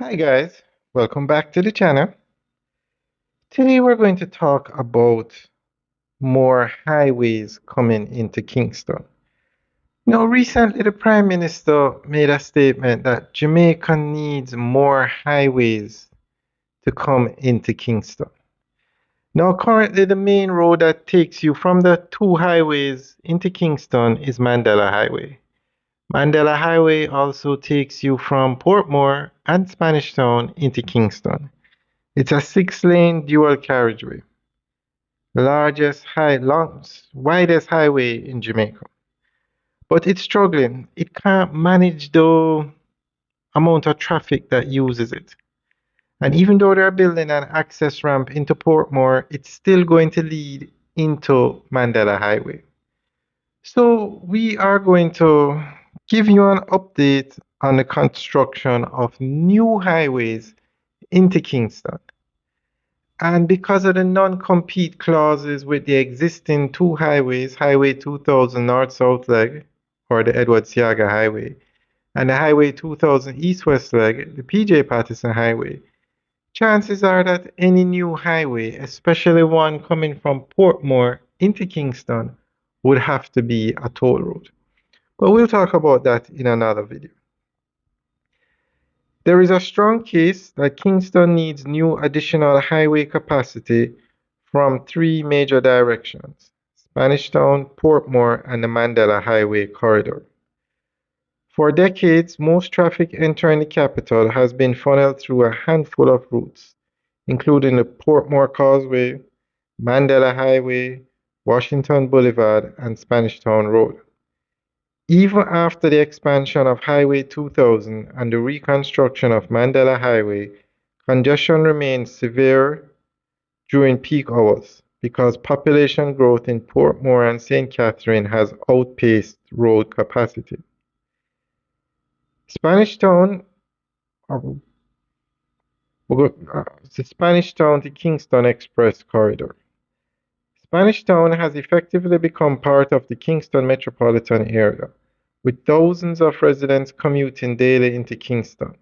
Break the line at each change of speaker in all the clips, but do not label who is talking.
Hi guys, welcome back to the channel. Today we're going to talk about more highways coming into Kingston. Recently the Prime Minister made a statement that Jamaica needs more highways to come into Kingston. Now currently the main road that takes you from the two highways into Kingston is Mandela Highway. Mandela Highway also takes you from Portmore and Spanish Town into Kingston. It's a six-lane dual carriageway, widest highway in Jamaica. But it's struggling. It can't manage the amount of traffic that uses it. And even though they're building an access ramp into Portmore, it's still going to lead into Mandela Highway. So we are going to give you an update on the construction of new highways into Kingston. And because of the non-compete clauses with the existing two highways, Highway 2000 North-South leg, or the Edward Seaga Highway, and the Highway 2000 East-West leg, the PJ Patterson Highway, chances are that any new highway, especially one coming from Portmore into Kingston, would have to be a toll road. But we'll talk about that in another video. There is a strong case that Kingston needs new additional highway capacity from three major directions: Spanish Town, Portmore, and the Mandela Highway corridor. For decades, most traffic entering the capital has been funneled through a handful of routes, including the Portmore Causeway, Mandela Highway, Washington Boulevard, and Spanish Town Road. Even after the expansion of Highway 2000 and the reconstruction of Mandela Highway, congestion remains severe during peak hours because population growth in Portmore and St. Catherine has outpaced road capacity. Spanish Town, the Spanish Town to Kingston Express Corridor. Spanish Town has effectively become part of the Kingston metropolitan area, with thousands of residents commuting daily into Kingston.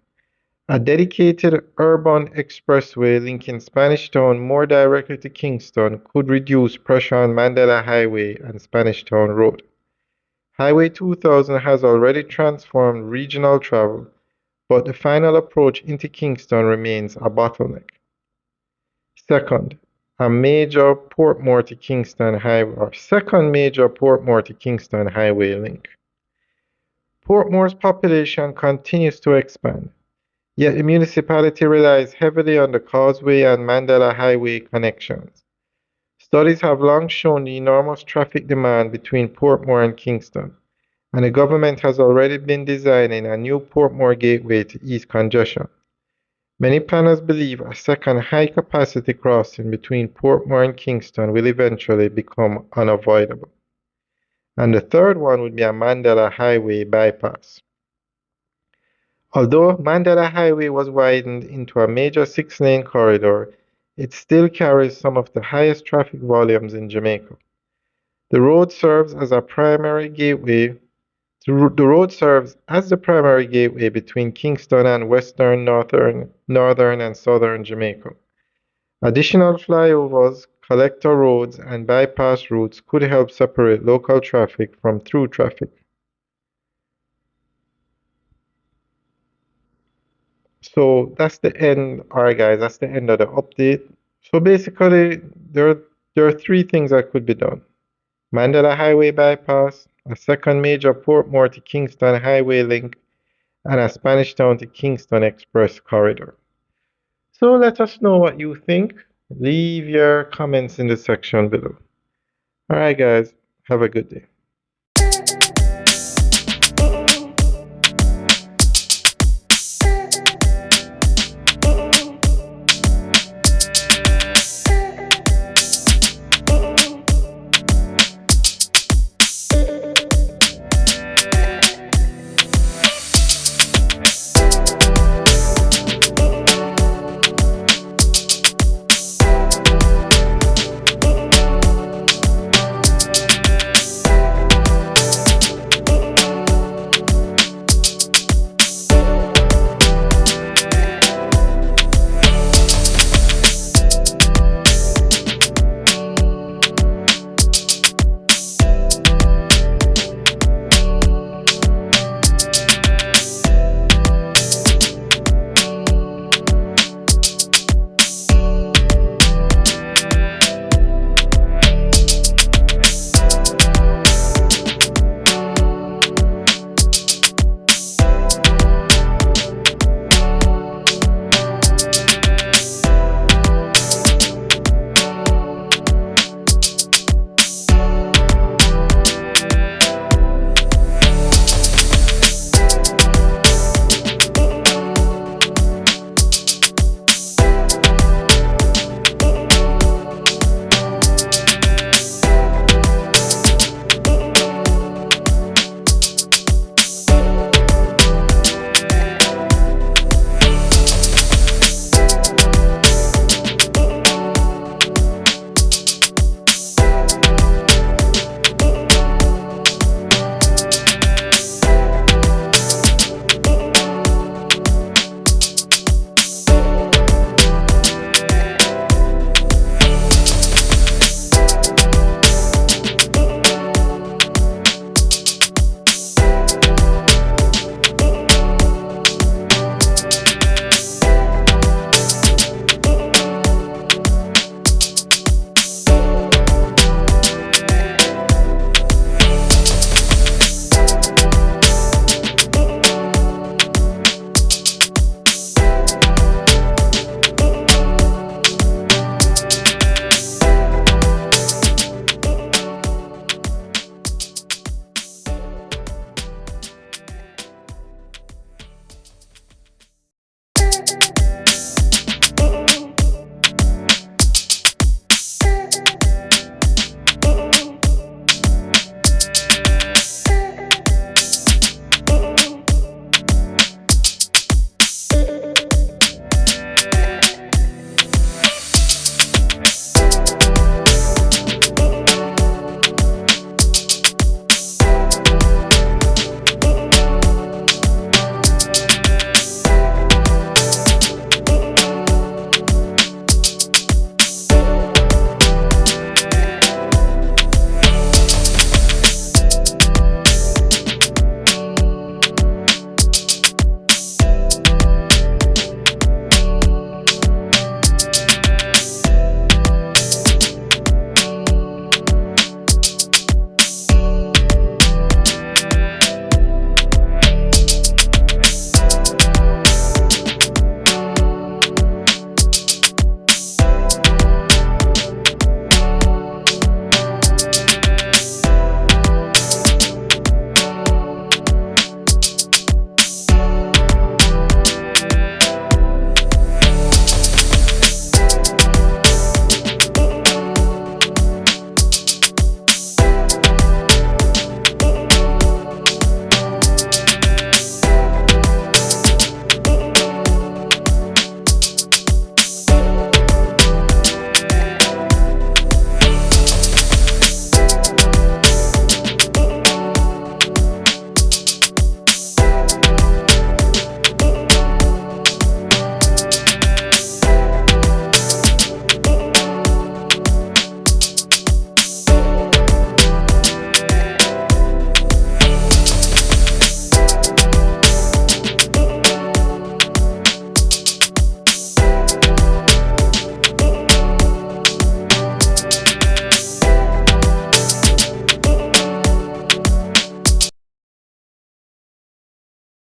A dedicated urban expressway linking Spanish Town more directly to Kingston could reduce pressure on Mandela Highway and Spanish Town Road. Highway 2000 has already transformed regional travel, but the final approach into Kingston remains a bottleneck. Second, a major Portmore to Kingston highway, or second major Portmore to Kingston highway link. Portmore's population continues to expand, yet the municipality relies heavily on the Causeway and Mandela Highway connections. Studies have long shown the enormous traffic demand between Portmore and Kingston, and the government has already been designing a new Portmore gateway to ease congestion. Many planners believe a second high-capacity crossing between Portmore and Kingston will eventually become unavoidable. And the third one would be a Mandela Highway bypass. Although Mandela Highway was widened into a major six-lane corridor, it still carries some of the highest traffic volumes in Jamaica. The road serves as the primary gateway between Kingston and western, northern, and southern Jamaica. Additional flyovers, collector roads, and bypass routes could help separate local traffic from through traffic. So that's the end. Alright guys, that's the end of the update. So basically there are three things that could be done. Mandela Highway bypass, a second major Portmore to Kingston highway link, and a Spanish Town to Kingston Express corridor. So let us know what you think. Leave your comments in the section below. Alright guys, have a good day.